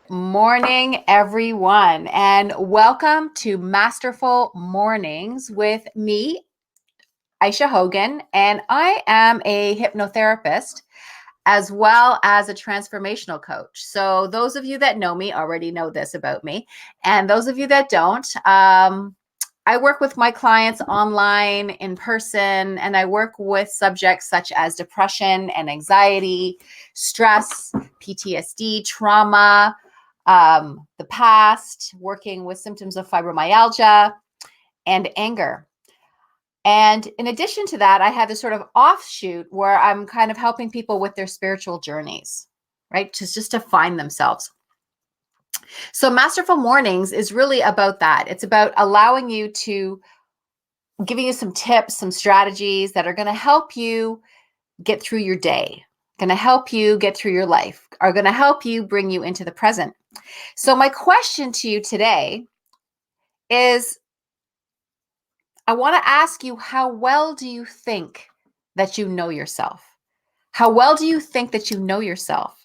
Morning, everyone, and welcome to Masterful Mornings with me, Aisha Hogan, and I am a hypnotherapist as well as a transformational coach. So, those of you that know me already know this about me, and those of you that don't, I work with my clients online, in person, and I work with subjects such as depression and anxiety, stress, PTSD, trauma, the past, working with symptoms of fibromyalgia and anger. And in addition to that, I have this sort of offshoot where I'm kind of helping people with their spiritual journeys, right? Just to find themselves. So Masterful Mornings is really about that. It's about allowing you to giving you some tips, some strategies that are going to help you get through your day, going to help you get through your life, are going to help you bring you into the present. So my question to you today is I want to ask you, how well do you think that you know yourself? How well do you think that you know yourself?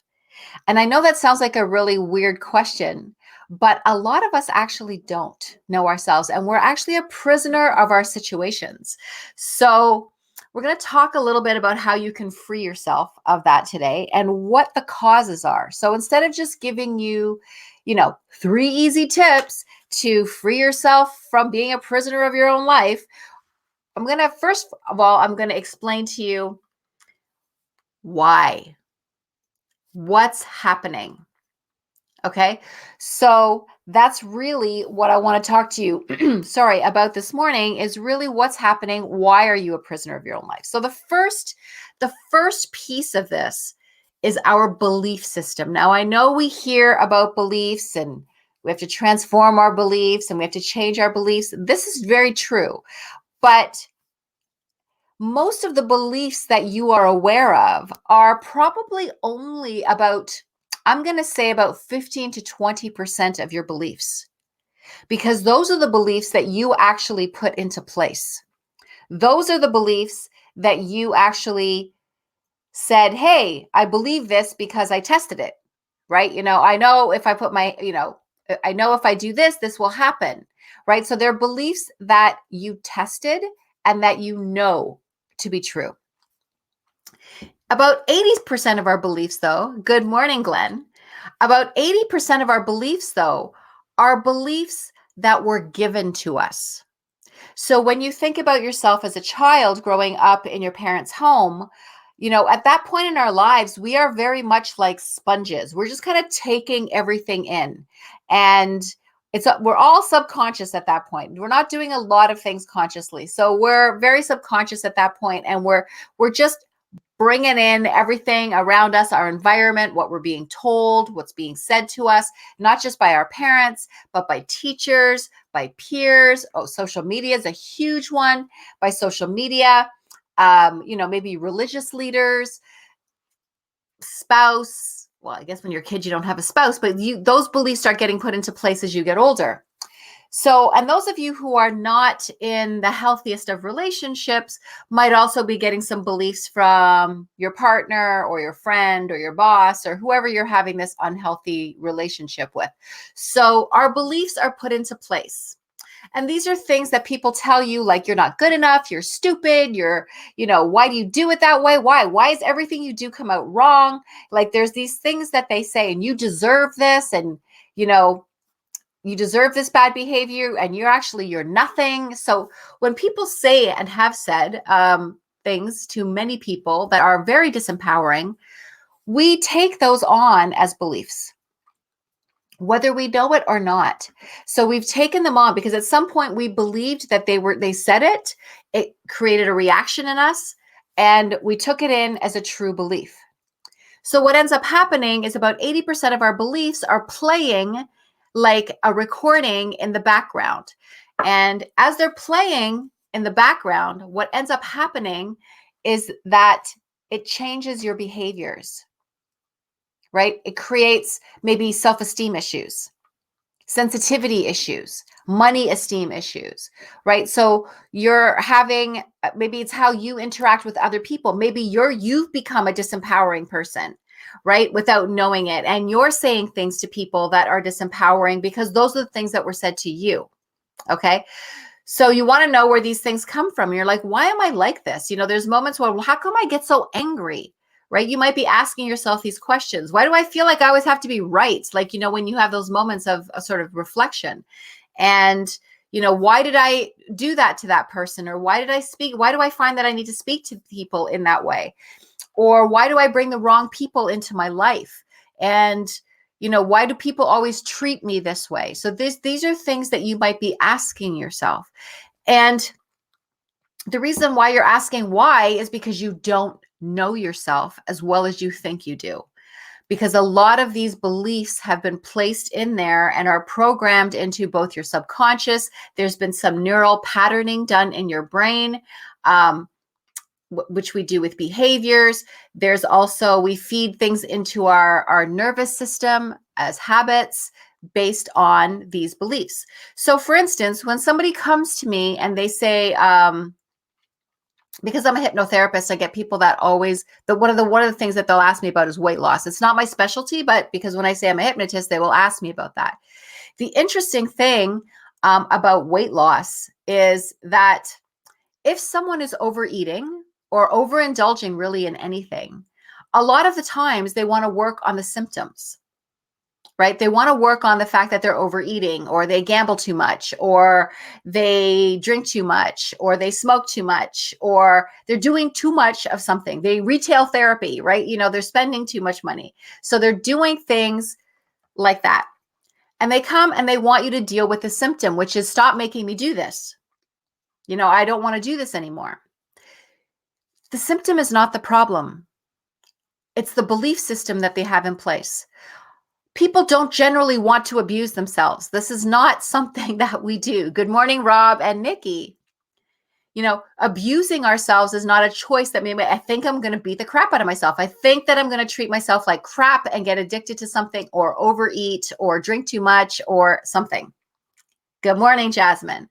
And I know that sounds like a really weird question, but a lot of us actually don't know ourselves, and we're actually a prisoner of our situations. So, we're going to talk a little bit about how you can free yourself of that today and what the causes are. So, instead of just giving you, 3 easy tips to free yourself from being a prisoner of your own life, first of all, I'm going to explain to you why. What's happening? Okay. So that's really what I want to talk to you, sorry, about this morning is really what's happening. Why are you a prisoner of your own life? So the first piece of this is our belief system. Now, I know we hear about beliefs and we have to transform our beliefs and we have to change our beliefs. This is very true. But most of the beliefs that you are aware of are probably only about, I'm going to say about 15 to 20% of your beliefs, because those are the beliefs that you actually put into place. Those are the beliefs that you actually said, hey, I believe this because I tested it, right? I know if I put I know if I do this, this will happen, right? So they're beliefs that you tested and that you know to be true. About 80% of our beliefs, though, good morning, Glenn. About 80% of our beliefs, though, are beliefs that were given to us. So when you think about yourself as a child growing up in your parents' home, at that point in our lives, we are very much like sponges. We're just kind of taking everything in. And we're all subconscious at that point. We're not doing a lot of things consciously. So we're very subconscious at that point, and we're just bringing in everything around us, our environment, what we're being told, what's being said to us, not just by our parents, but by teachers, by peers. Oh, social media is a huge one. By social media, maybe religious leaders, spouse. Well, I guess when you're a kid, you don't have a spouse, but those beliefs start getting put into place as you get older. So, and those of you who are not in the healthiest of relationships might also be getting some beliefs from your partner or your friend or your boss or whoever you're having this unhealthy relationship with. So our beliefs are put into place. And these are things that people tell you, like, you're not good enough, you're stupid, why do you do it that way? Why is everything you do come out wrong? Like, there's these things that they say, and you deserve this, and, you deserve this bad behavior, and you're nothing. So when people say and have said things to many people that are very disempowering, we take those on as beliefs, whether we know it or not. So we've taken them on because at some point we believed that they said it created a reaction in us, and we took it in as a true belief. So what ends up happening is about 80% of our beliefs are playing like a recording in the background. And as they're playing in the background, what ends up happening is that it changes your behaviors, right? It creates maybe self-esteem issues, sensitivity issues, money esteem issues, right? So you're having, maybe it's how you interact with other people. Maybe you've become a disempowering person, right? Without knowing it. And you're saying things to people that are disempowering because those are the things that were said to you. Okay. So you want to know where these things come from. You're like, why am I like this? There's moments where, well, how come I get so angry? Right? You might be asking yourself these questions. Why do I feel like I always have to be right? Like, when you have those moments of a sort of reflection and, why did I do that to that person? Or why did I speak? Why do I find that I need to speak to people in that way? Or why do I bring the wrong people into my life? And, why do people always treat me this way? So these are things that you might be asking yourself. And the reason why you're asking why is because you don't know yourself as well as you think you do. Because a lot of these beliefs have been placed in there and are programmed into both your subconscious. There's been some neural patterning done in your brain, which we do with behaviors. There's also, we feed things into our nervous system as habits based on these beliefs. So for instance, when somebody comes to me and they say, because I'm a hypnotherapist, I get people that always, one of the things that they'll ask me about is weight loss. It's not my specialty, but because when I say I'm a hypnotist, they will ask me about that. The interesting thing about weight loss is that if someone is overeating or overindulging really in anything, a lot of the times they want to work on the symptoms, right? They want to work on the fact that they're overeating, or they gamble too much, or they drink too much, or they smoke too much, or they're doing too much of something. They retail therapy, right? They're spending too much money. So they're doing things like that. And they come and they want you to deal with the symptom, which is stop making me do this. I don't want to do this anymore. The symptom is not the problem. It's the belief system that they have in place. People don't generally want to abuse themselves. This is not something that we do. Good morning, Rob and Nikki. Abusing ourselves is not a choice that maybe I think I'm going to beat the crap out of myself. I think that I'm going to treat myself like crap and get addicted to something, or overeat, or drink too much, or something. Good morning, Jasmine.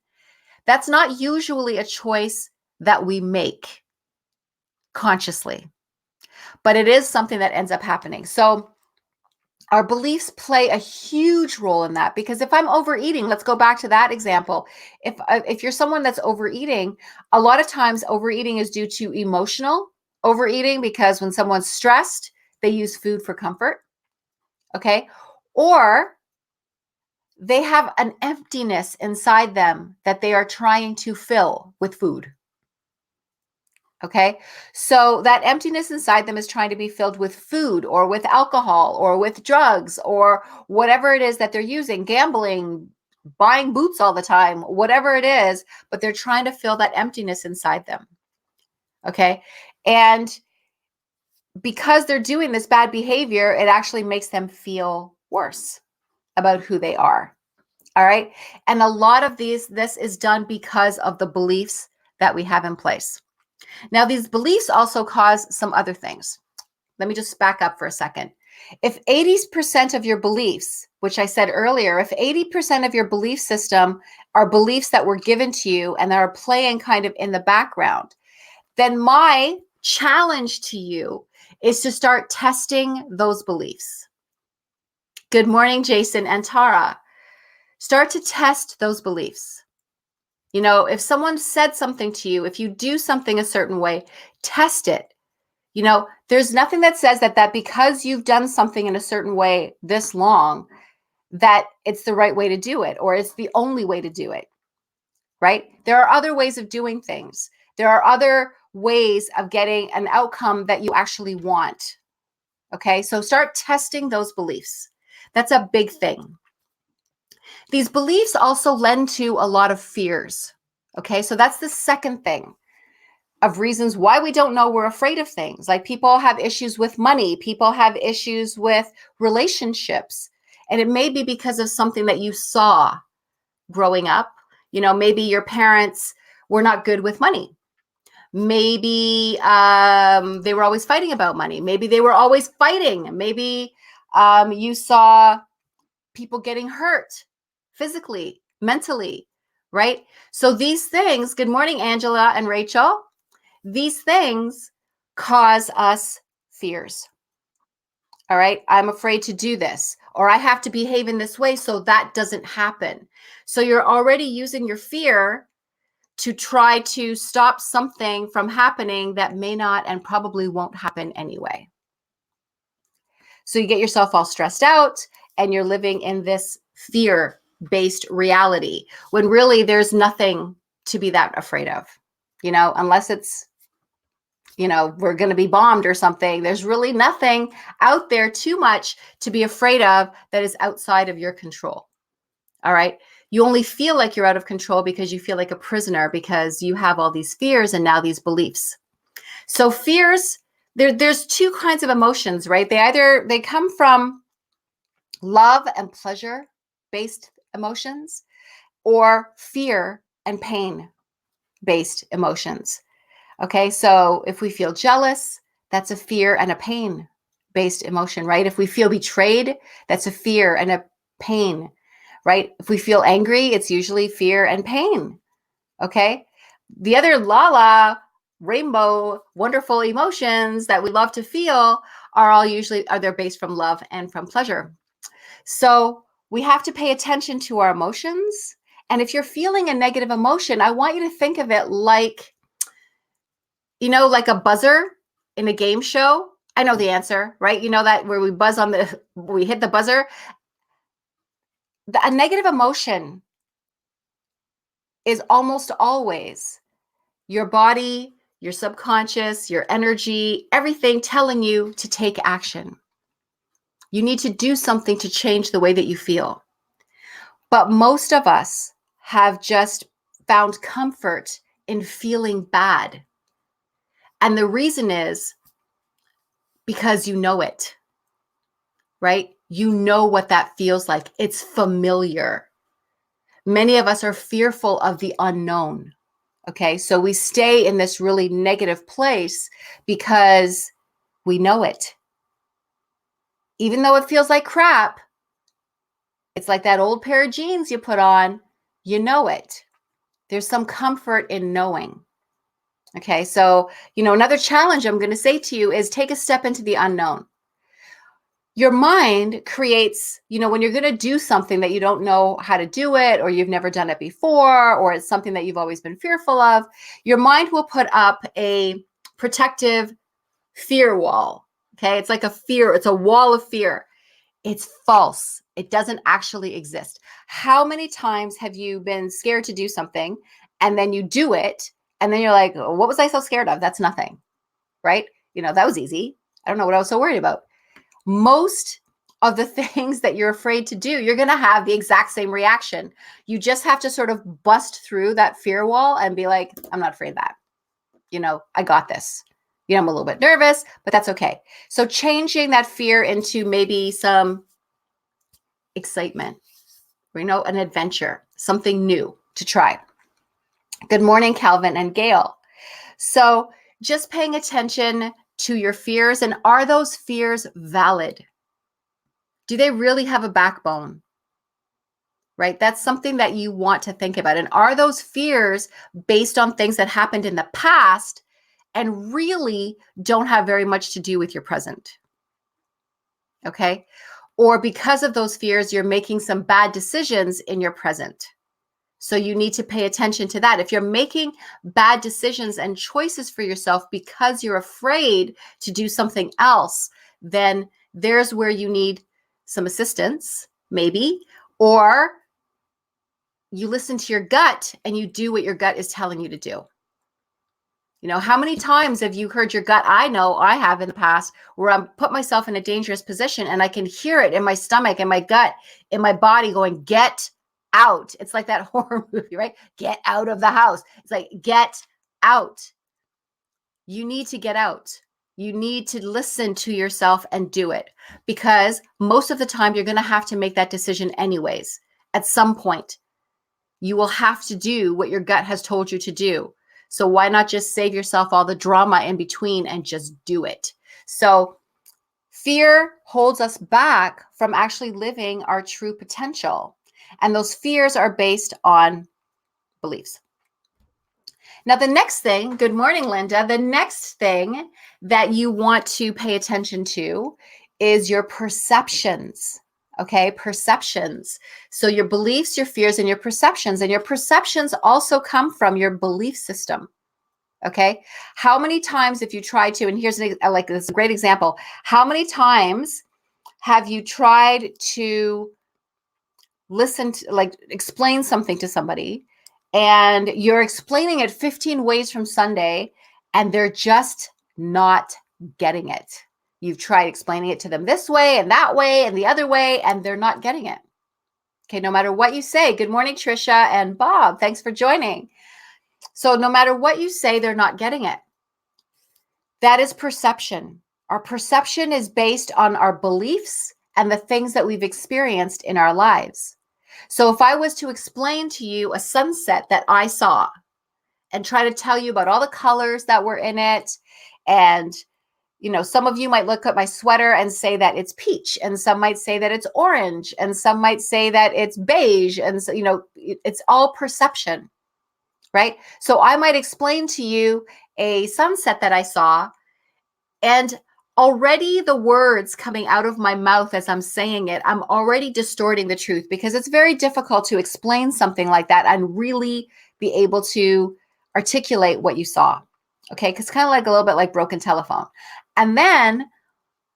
That's not usually a choice that we make consciously, but it is something that ends up happening. So our beliefs play a huge role in that, because if I'm overeating, let's go back to that example. If you're someone that's overeating, a lot of times overeating is due to emotional overeating, because when someone's stressed, they use food for comfort. Okay. Or they have an emptiness inside them that they are trying to fill with food. Okay. So that emptiness inside them is trying to be filled with food, or with alcohol, or with drugs, or whatever it is that they're using, gambling, buying boots all the time, whatever it is, but they're trying to fill that emptiness inside them. Okay. And because they're doing this bad behavior, it actually makes them feel worse about who they are. All right. And a lot of this is done because of the beliefs that we have in place. Now, these beliefs also cause some other things. Let me just back up for a second. If 80% of your beliefs, which I said earlier, if 80% of your belief system are beliefs that were given to you and that are playing kind of in the background, then my challenge to you is to start testing those beliefs. Good morning, Jason and Tara. Start to test those beliefs. If someone said something to you, if you do something a certain way, test it. There's nothing that says that because you've done something in a certain way this long, that it's the right way to do it, or it's the only way to do it, right? There are other ways of doing things. There are other ways of getting an outcome that you actually want. Okay, so start testing those beliefs. That's a big thing. These beliefs also lend to a lot of fears. Okay, so that's the second thing of reasons why we don't know we're afraid of things. Like, people have issues with money, people have issues with relationships, and it may be because of something that you saw growing up. Maybe your parents were not good with money. Maybe they were always fighting about money. Maybe they were always fighting. Maybe you saw people getting hurt physically, mentally, right? So these things, good morning, Angela and Rachel, these things cause us fears. All right. I'm afraid to do this, or I have to behave in this way so that doesn't happen. So you're already using your fear to try to stop something from happening that may not and probably won't happen anyway. So you get yourself all stressed out and you're living in this fear-based reality when really there's nothing to be that afraid of, unless it's, we're going to be bombed or something. There's really nothing out there too much to be afraid of that is outside of your control. All right. You only feel like you're out of control because you feel like a prisoner because you have all these fears and now these beliefs. So fears, there's two kinds of emotions, right? They come from love and pleasure based emotions or fear and pain based emotions. Okay. So if we feel jealous, that's a fear and a pain based emotion, right? If we feel betrayed, that's a fear and a pain, right? If we feel angry, it's usually fear and pain. Okay. The other la rainbow, wonderful emotions that we love to feel they're based from love and from pleasure. So we have to pay attention to our emotions. And if you're feeling a negative emotion, I want you to think of it like, like a buzzer in a game show. I know the answer, right? You know that where we hit the buzzer. A negative emotion is almost always your body, your subconscious, your energy, everything telling you to take action. You need to do something to change the way that you feel. But most of us have just found comfort in feeling bad. And the reason is because you know it, right? You know what that feels like. It's familiar. Many of us are fearful of the unknown. Okay, so we stay in this really negative place because we know it. Even though it feels like crap, it's like that old pair of jeans you put on, you know it. There's some comfort in knowing. Okay, so, another challenge I'm going to say to you is take a step into the unknown. Your mind creates, when you're going to do something that you don't know how to do it, or you've never done it before, or it's something that you've always been fearful of, your mind will put up a protective fear wall. Okay, it's like it's a wall of fear. It's false. It doesn't actually exist. How many times have you been scared to do something and then you do it and then you're like, oh, what was I so scared of? That's nothing, right? That was easy. I don't know what I was so worried about. Most of the things that you're afraid to do, you're going to have the exact same reaction. You just have to sort of bust through that fear wall and be like, I'm not afraid of that. I got this. I'm a little bit nervous, but that's okay. So changing that fear into maybe some excitement, an adventure, something new to try. Good morning, Calvin and Gail. So just paying attention to your fears, and are those fears valid? Do they really have a backbone? Right? That's something that you want to think about. And are those fears based on things that happened in the past and really don't have very much to do with your present? Okay? Or because of those fears, you're making some bad decisions in your present. So you need to pay attention to that. If you're making bad decisions and choices for yourself because you're afraid to do something else, then there's where you need some assistance, maybe, or you listen to your gut and you do what your gut is telling you to do. How many times have you heard your gut? I know I have in the past where I'm put myself in a dangerous position and I can hear it in my stomach and my gut, in my body going, get out. It's like that horror movie, right? Get out of the house. It's like, get out. You need to get out. You need to listen to yourself and do it, because most of the time you're going to have to make that decision anyways. At some point, you will have to do what your gut has told you to do. So why not just save yourself all the drama in between and just do it? So fear holds us back from actually living our true potential. And those fears are based on beliefs. Now, the next thing, good morning, Linda. The next thing that you want to pay attention to is your perceptions. Okay, perceptions. So your beliefs, your fears, and your perceptions. And your perceptions also come from your belief system. Okay, how many times if you try to, and here's like this is a great example, how many times have you tried to listen to, like, explain something to somebody, and you're explaining it 15 ways from Sunday, and they're just not getting it? You've tried explaining it to them this way and that way and the other way, and they're not getting it. Okay, no matter what you say. Good morning, Trisha and Bob. Thanks for joining. So no matter what you say, they're not getting it. That is perception. Our perception is based on our beliefs and the things that we've experienced in our lives. So if I was to explain to you a sunset that I saw and try to tell you about all the colors that were in it, and some of you might look at my sweater and say that it's peach, and some might say that it's orange, and some might say that it's beige, and so, it's all perception, right? So I might explain to you a sunset that I saw, and already the words coming out of my mouth as I'm saying it, I'm already distorting the truth, because it's very difficult to explain something like that and really be able to articulate what you saw. Okay, because kind of like a little bit like broken telephone. And then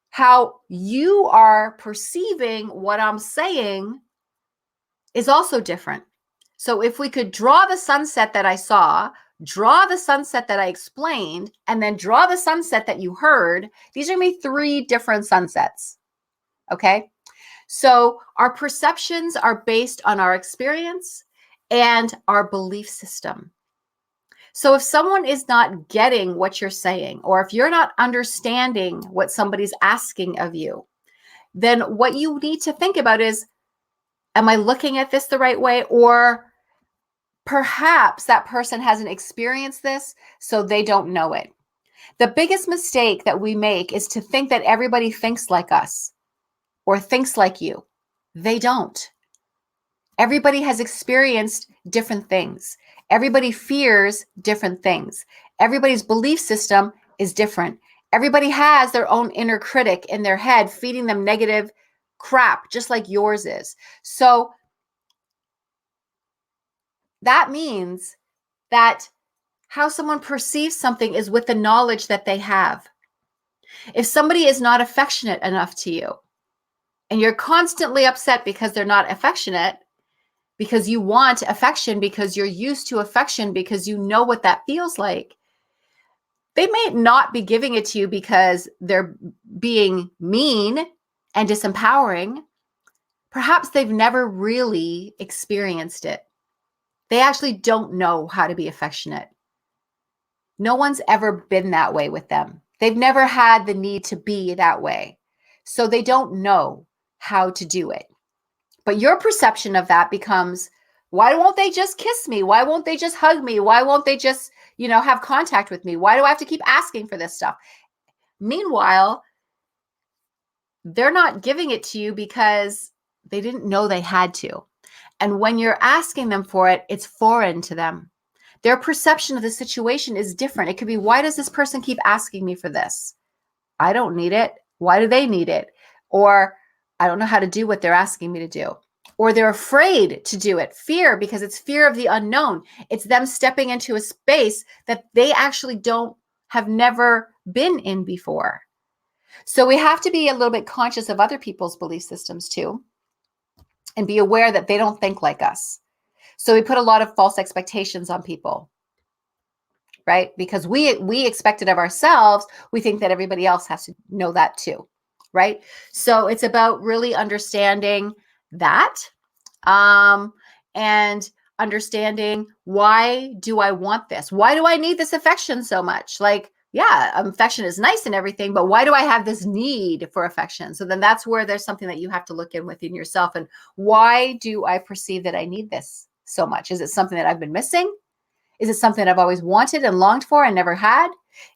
how you are perceiving what I'm saying is also different. So if we could draw the sunset that I saw, draw the sunset that I explained, and then draw the sunset that you heard, these are going to be 3 different sunsets. Okay? So our perceptions are based on our experience and our belief system. So if someone is not getting what you're saying, or if you're not understanding what somebody's asking of you, then what you need to think about is, am I looking at this the right way? Or perhaps that person hasn't experienced this, so they don't know it. The biggest mistake that we make is to think that everybody thinks like us or thinks like you. They don't. Everybody has experienced different things. Everybody fears different things. Everybody's belief system is different. Everybody has their own inner critic in their head feeding them negative crap, just like yours is. So that means that how someone perceives something is with the knowledge that they have. If somebody is not affectionate enough to you, and you're constantly upset because they're not affectionate, because you want affection, because you're used to affection, because you know what that feels like, they may not be giving it to you because they're being mean and disempowering. Perhaps they've never really experienced it. They actually don't know how to be affectionate. No one's ever been that way with them. They've never had the need to be that way. So they don't know how to do it. But your perception of that becomes, why won't they just kiss me? Why won't they just hug me? Why won't they just, have contact with me? Why do I have to keep asking for this stuff? Meanwhile, they're not giving it to you because they didn't know they had to. And when you're asking them for it, it's foreign to them. Their perception of the situation is different. It could be, why does this person keep asking me for this? I don't need it. Why do they need it? Or I don't know how to do what they're asking me to do. Or they're afraid to do it. Fear, because it's fear of the unknown. It's them stepping into a space that they actually have never been in before. So we have to be a little bit conscious of other people's belief systems too, and be aware that they don't think like us. So we put a lot of false expectations on people, right? Because we expect it of ourselves. We think that everybody else has to know that too, right? So it's about really understanding that, and understanding, why do I want this? Why do I need this affection so much? Like, yeah, affection is nice and everything, but why do I have this need for affection? So then that's where there's something that you have to look in within yourself. And why do I perceive that I need this so much? Is it something that I've been missing? Is it something I've always wanted and longed for and never had?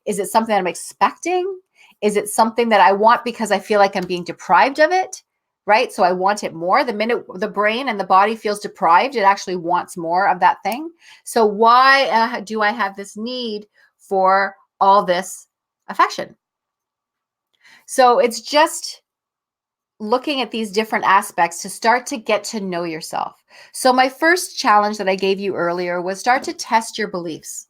Is it something I'm expecting? Is it something that I want because I feel like I'm being deprived of it? Right? So I want it more. The minute the brain and the body feels deprived, it actually wants more of that thing. So why do I have this need for all this affection? So it's just looking at these different aspects to start to get to know yourself. So my first challenge that I gave you earlier was start to test your beliefs.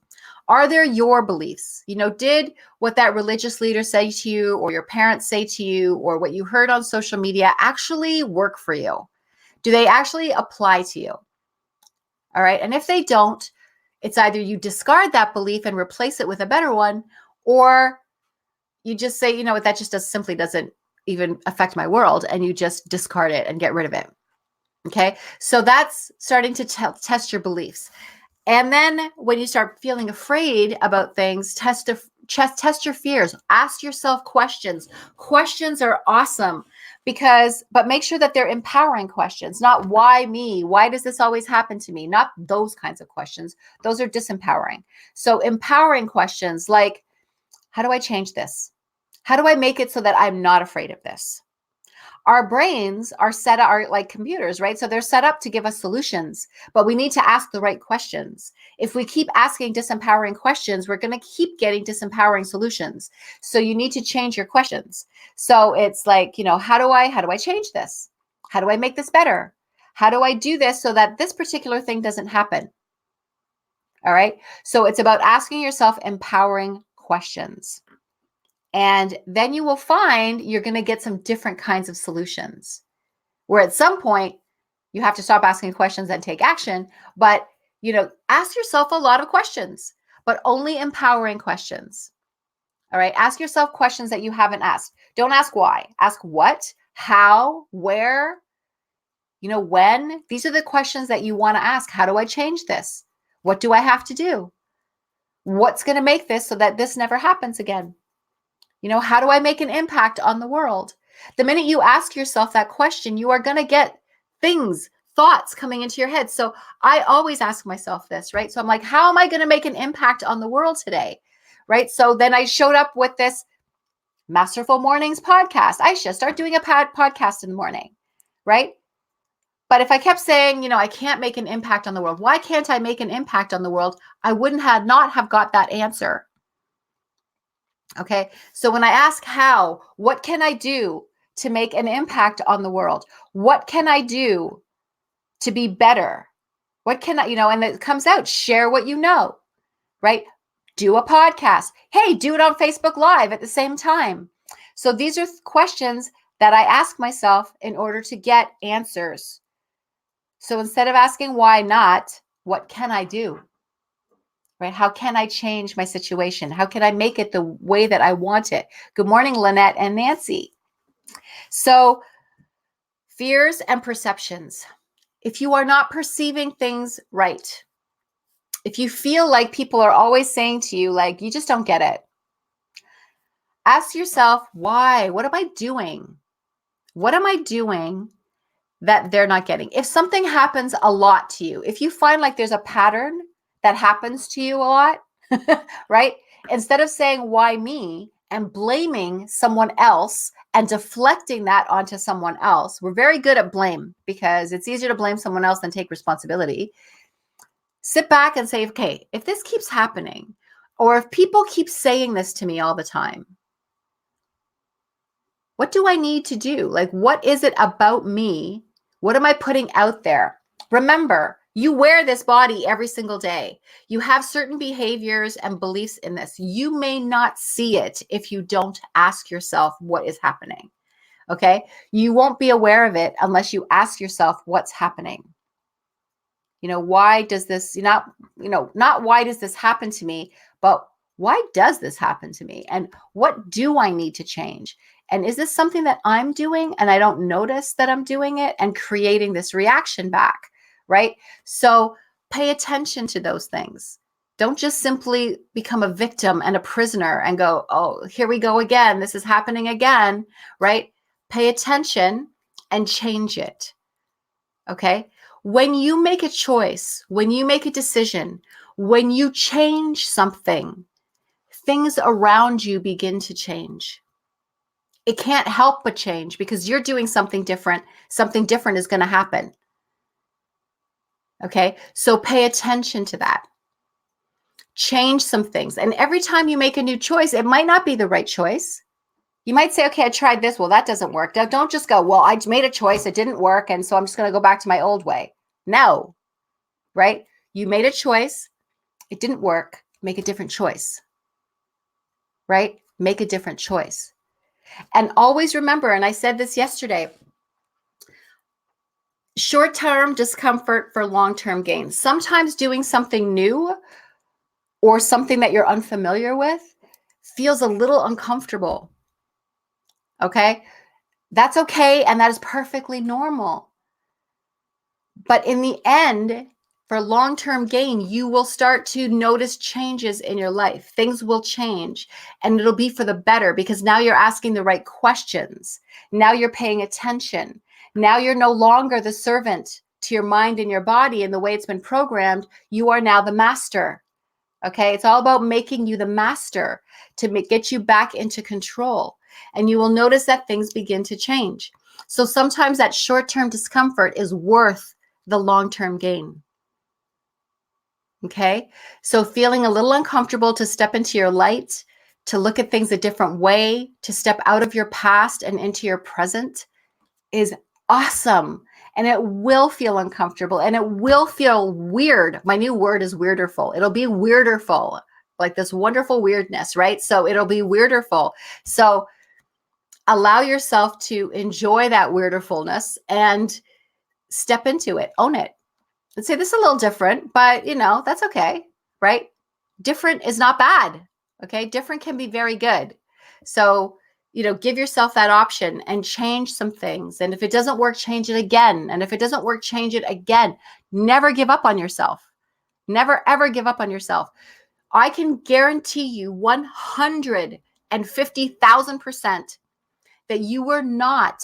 Are there your beliefs? Did what that religious leader say to you, or your parents say to you, or what you heard on social media actually work for you? Do they actually apply to you? All right. And if they don't, it's either you discard that belief and replace it with a better one, or you just say, that just simply doesn't even affect my world, and you just discard it and get rid of it. Okay. So that's starting to test your beliefs. And then when you start feeling afraid about things, test your fears. Ask yourself questions. Questions are awesome but make sure that they're empowering questions, not why me? Why does this always happen to me? Not those kinds of questions. Those are disempowering. So empowering questions like, how do I change this? How do I make it so that I'm not afraid of this? Our brains are like computers, right? So they're set up to give us solutions, but we need to ask the right questions. If we keep asking disempowering questions, we're going to keep getting disempowering solutions. So you need to change your questions. So it's like, how do I change this? How do I make this better? How do I do this so that this particular thing doesn't happen? All right. So it's about asking yourself empowering questions. And then you will find you're going to get some different kinds of solutions, where at some point you have to stop asking questions and take action. But, ask yourself a lot of questions, but only empowering questions. All right. Ask yourself questions that you haven't asked. Don't ask why. Ask what, how, where, when. These are the questions that you want to ask. How do I change this? What do I have to do? What's going to make this so that this never happens again? How do I make an impact on the world? The minute you ask yourself that question, you are going to get thoughts coming into your head. So I always ask myself this, right? So I'm like, how am I going to make an impact on the world today? Right? So then I showed up with this Masterful Mornings podcast. Aisha, start doing a podcast in the morning, right? But if I kept saying, I can't make an impact on the world, why can't I make an impact on the world? I wouldn't have got that answer. Okay. So when I ask how, what can I do to make an impact on the world? What can I do to be better? What can I, and it comes out, share what you know, right? Do a podcast. Hey, do it on Facebook Live at the same time. So these are questions that I ask myself in order to get answers. So instead of asking why not, what can I do? Right? How can I change my situation? How can I make it the way that I want it? Good morning, Lynette and Nancy. So fears and perceptions. If you are not perceiving things right, if you feel like people are always saying to you, like, you just don't get it, ask yourself, why? What am I doing? What am I doing that they're not getting? If something happens a lot to you, if you find like there's a pattern that happens to you a lot, right? Instead of saying, why me, and blaming someone else and deflecting that onto someone else, we're very good at blame because it's easier to blame someone else than take responsibility. Sit back and say, okay, if this keeps happening, or if people keep saying this to me all the time, what do I need to do? Like, what is it about me? What am I putting out there? Remember, you wear this body every single day. You have certain behaviors and beliefs in this. You may not see it if you don't ask yourself what is happening. Okay? You won't be aware of it unless you ask yourself what's happening. Why does this, not why does this happen to me, but why does this happen to me? And what do I need to change? And is this something that I'm doing and I don't notice that I'm doing it and creating this reaction back, right? So pay attention to those things. Don't just simply become a victim and a prisoner and go, oh, here we go again. This is happening again, right? Pay attention and change it, okay? When you make a choice, when you make a decision, when you change something, things around you begin to change. It can't help but change because you're doing something different. Something different is going to happen. Okay, so pay attention to that. Change some things. And every time you make a new choice, it might not be the right choice. You might say, okay, I tried this. Well, that doesn't work. Don't just go, well, I made a choice. It didn't work. And so I'm just going to go back to my old way. No, right? You made a choice. It didn't work. Make a different choice, right? Make a different choice. And always remember, and I said this yesterday, short-term discomfort for long-term gain. Sometimes doing something new or something that you're unfamiliar with feels a little uncomfortable. Okay? That's okay, and that is perfectly normal. But in the end, for long-term gain, you will start to notice changes in your life. Things will change, and it'll be for the better because now you're asking the right questions. Now you're paying attention. Now you're no longer the servant to your mind and your body and the way it's been programmed. You are now the master. Okay? It's all about making you the master to get you back into control. And you will notice that things begin to change. So sometimes that short-term discomfort is worth the long-term gain. Okay? So feeling a little uncomfortable to step into your light, to look at things a different way, to step out of your past and into your present is awesome. And it will feel uncomfortable and it will feel weird. My new word is weirderful. It'll be weirderful, like this wonderful weirdness, right? So it'll be weirderful. So allow yourself to enjoy that weirderfulness and step into it, own it. And say, this is a little different, but that's okay, right? Different is not bad. Okay. Different can be very good. So, give yourself that option and change some things. And if it doesn't work, change it again. And if it doesn't work, change it again. Never give up on yourself. Never, ever give up on yourself. I can guarantee you 150,000% that you were not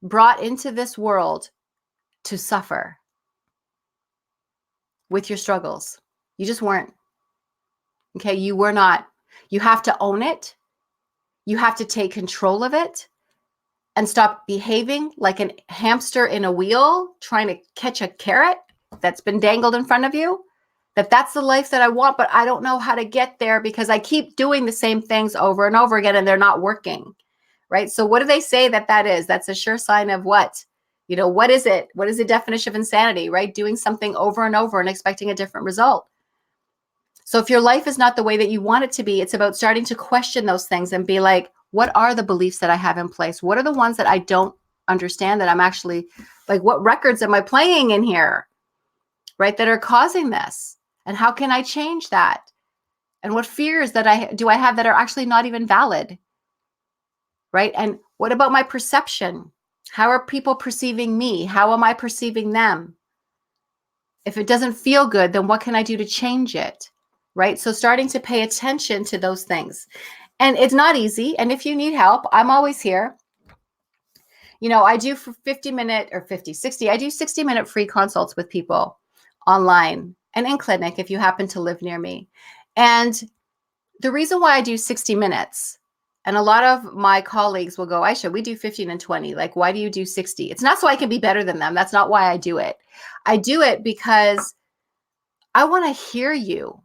brought into this world to suffer with your struggles. You just weren't. Okay, you were not. You have to own it. You have to take control of it and stop behaving like a hamster in a wheel trying to catch a carrot that's been dangled in front of you. That's the life that I want, but I don't know how to get there because I keep doing the same things over and over again and they're not working. Right? So what do they say that is? That's a sure sign of what? What is it? What is the definition of insanity, right? Doing something over and over and expecting a different result. So if your life is not the way that you want it to be, it's about starting to question those things and be like, what are the beliefs that I have in place? What are the ones that I don't understand that I'm actually like, what records am I playing in here, right? That are causing this? And how can I change that? And what fears that I have that are actually not even valid, right? And what about my perception? How are people perceiving me? How am I perceiving them? If it doesn't feel good, then what can I do to change it? Right? So starting to pay attention to those things. And it's not easy. And if you need help, I'm always here. I do for 50-minute or 50, 60, I do 60-minute free consults with people online and in clinic if you happen to live near me. And the reason why I do 60 minutes, and a lot of my colleagues will go, Aisha, we do 15 and 20. Like, why do you do 60? It's not so I can be better than them. That's not why I do it. I do it because I want to hear you.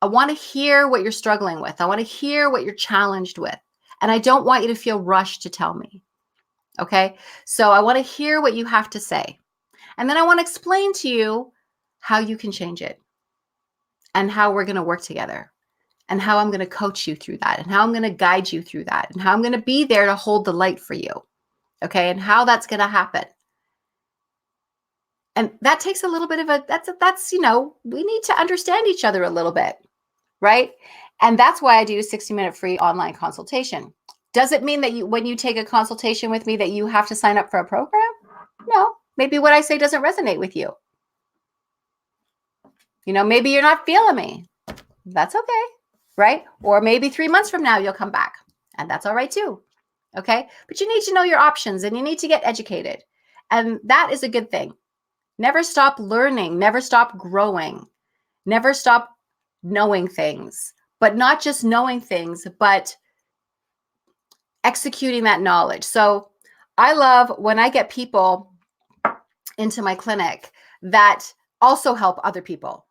I want to hear what you're struggling with. I want to hear what you're challenged with. And I don't want you to feel rushed to tell me. Okay? So I want to hear what you have to say. And then I want to explain to you how you can change it and how we're going to work together. And how I'm going to coach you through that and how I'm going to guide you through that and how I'm going to be there to hold the light for you. Okay. And how that's going to happen. And that takes a little bit of we need to understand each other a little bit. Right. And that's why I do a 60-minute free online consultation. Does it mean that when you take a consultation with me that you have to sign up for a program? No, maybe what I say doesn't resonate with you. Maybe you're not feeling me. That's okay. Right? Or maybe 3 months from now, you'll come back and that's all right too. Okay. But you need to know your options and you need to get educated. And that is a good thing. Never stop learning, never stop growing, never stop knowing things, but not just knowing things, but executing that knowledge. So I love when I get people into my clinic that also help other people.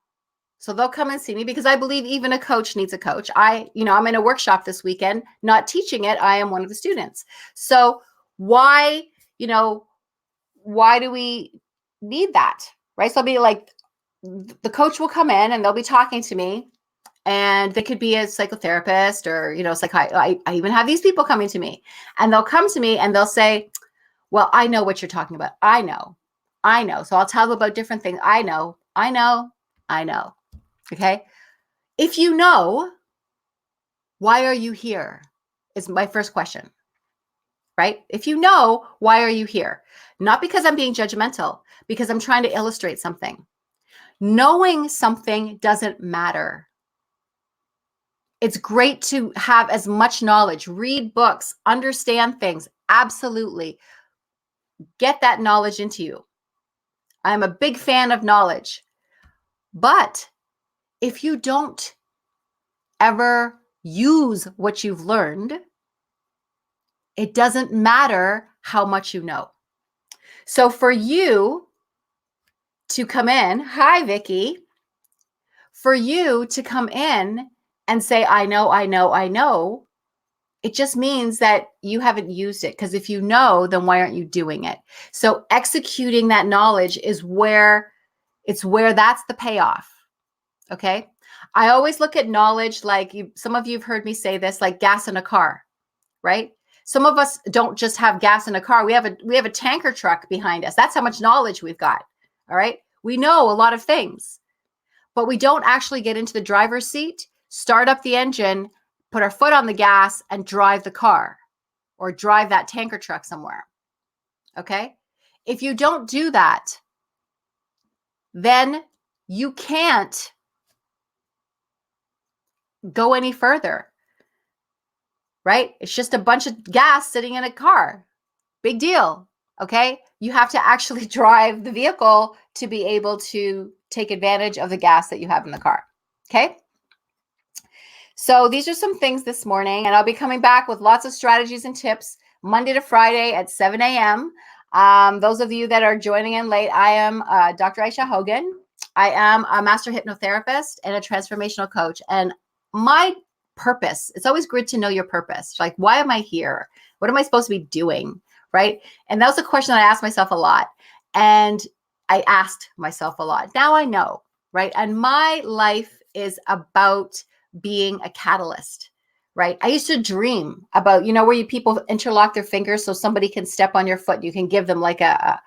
So they'll come and see me because I believe even a coach needs a coach. I'm in a workshop this weekend, not teaching it. I am one of the students. So why do we need that? Right. So I'll be like, the coach will come in and they'll be talking to me, and they could be a psychotherapist or, I even have these people coming to me, and they'll come to me and they'll say, well, I know what you're talking about. I know. So I'll tell them about different things. I know. Okay. If you know, why are you here? Is my first question, right? If you know, why are you here? Not because I'm being judgmental, because I'm trying to illustrate something. Knowing something doesn't matter. It's great to have as much knowledge, read books, understand things. Absolutely. Get that knowledge into you. I'm a big fan of knowledge. But if you don't ever use what you've learned, it doesn't matter how much you know. So for you to come in, hi, Vicky, for you to come in and say, I know, it just means that you haven't used it. Because if you know, then why aren't you doing it? So executing that knowledge is where that's the payoff. Okay. I always look at knowledge like some of you have heard me say this, like gas in a car, right? Some of us don't just have gas in a car. We have a tanker truck behind us. That's how much knowledge we've got. All right. We know a lot of things, but we don't actually get into the driver's seat, start up the engine, put our foot on the gas, and drive the car or drive that tanker truck somewhere. Okay. If you don't do that, then you can't go any further, right? It's just a bunch of gas sitting in a car. Big deal. Okay. You have to actually drive the vehicle to be able to take advantage of the gas that you have in the car. Okay. So these are some things this morning, and I'll be coming back with lots of strategies and tips Monday to Friday at 7 a.m. Those of you that are joining in late, I am Dr. Aisha Hogan. I am a master hypnotherapist and a transformational coach. And my purpose, it's always good to know your purpose. Like, why am I here? What am I supposed to be doing? Right? And that was a question that I asked myself a lot. And I asked myself a lot. Now I know, right? And my life is about being a catalyst, right? I used to dream about, where people interlock their fingers so somebody can step on your foot. You can give them like a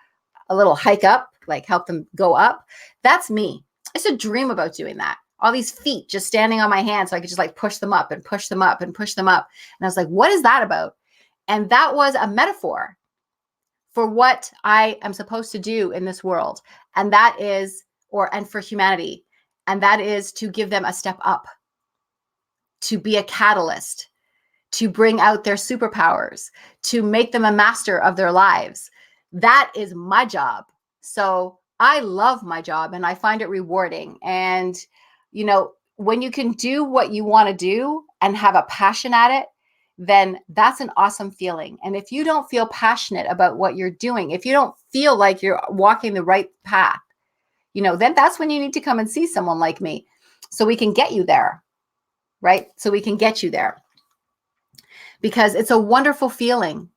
little hike up, like help them go up. That's me. I used to dream about doing that. All these feet just standing on my hands so I could just like push them up and push them up and push them up. And I was like, what is that about? And that was a metaphor for what I am supposed to do in this world. And that is, and for humanity. And that is to give them a step up, to be a catalyst, to bring out their superpowers, to make them a master of their lives. That is my job. So I love my job and I find it rewarding. And, when you can do what you want to do and have a passion at it, then that's an awesome feeling. And if you don't feel passionate about what you're doing, if you don't feel like you're walking the right path, then that's when you need to come and see someone like me so we can get you there, right? So we can get you there because it's a wonderful feeling.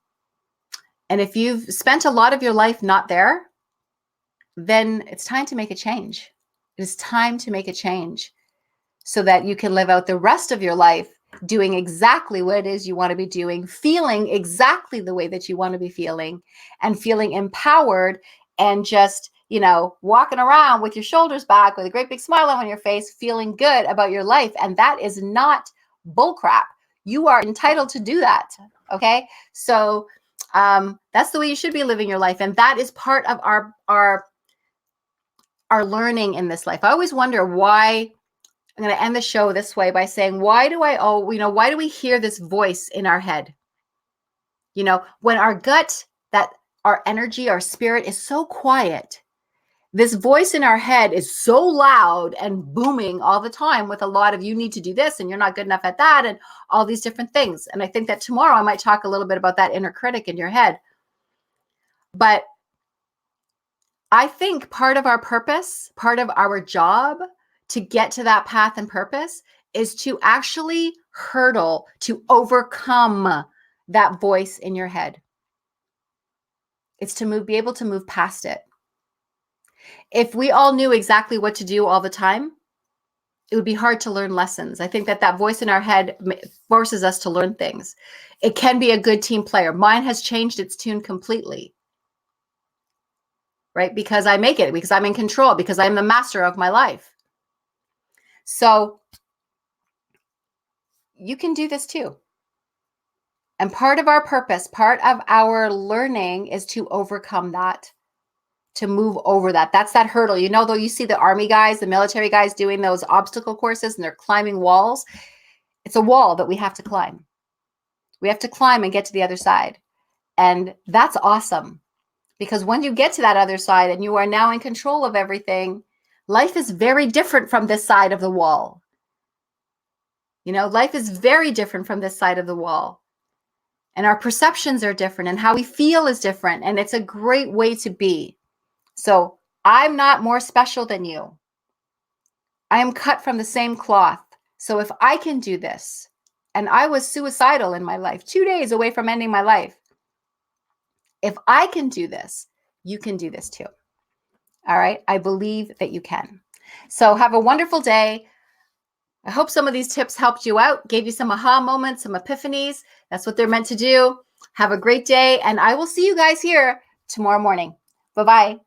And if you've spent a lot of your life not there, then it's time to make a change. It is time to make a change so that you can live out the rest of your life doing exactly what it is you want to be doing, feeling exactly the way that you want to be feeling, and feeling empowered and just, walking around with your shoulders back with a great big smile on your face, feeling good about your life. And that is not bullcrap. You are entitled to do that. Okay. So that's the way you should be living your life. And that is part of our learning in this life. I always wonder why. I'm going to end the show this way by saying, why do we hear this voice in our head? When our gut, that our energy, our spirit is so quiet, this voice in our head is so loud and booming all the time with a lot of, you need to do this and you're not good enough at that and all these different things. And I think that tomorrow I might talk a little bit about that inner critic in your head. But I think part of our purpose, part of our job to get to that path and purpose is to actually hurdle, to overcome that voice in your head. It's to be able to move past it. If we all knew exactly what to do all the time, it would be hard to learn lessons. I think that voice in our head forces us to learn things. It can be a good team player. Mine has changed its tune completely, right? Because I make it, because I'm in control, because I'm the master of my life. So you can do this too. And part of our purpose, part of our learning is to overcome that, to move over that. That's that hurdle. You know, though, you see the army guys, the military guys doing those obstacle courses and they're climbing walls. It's a wall that we have to climb. We have to climb and get to the other side. And that's awesome, because when you get to that other side and you are now in control of everything, life is very different from this side of the wall. You know, life is very different from this side of the wall. And our perceptions are different and how we feel is different. And it's a great way to be. So I'm not more special than you. I am cut from the same cloth. So if I can do this, and I was suicidal in my life, 2 days away from ending my life. If I can do this, you can do this too. All right. I believe that you can. So have a wonderful day. I hope some of these tips helped you out, gave you some aha moments, some epiphanies. That's what they're meant to do. Have a great day. And I will see you guys here tomorrow morning. Bye-bye.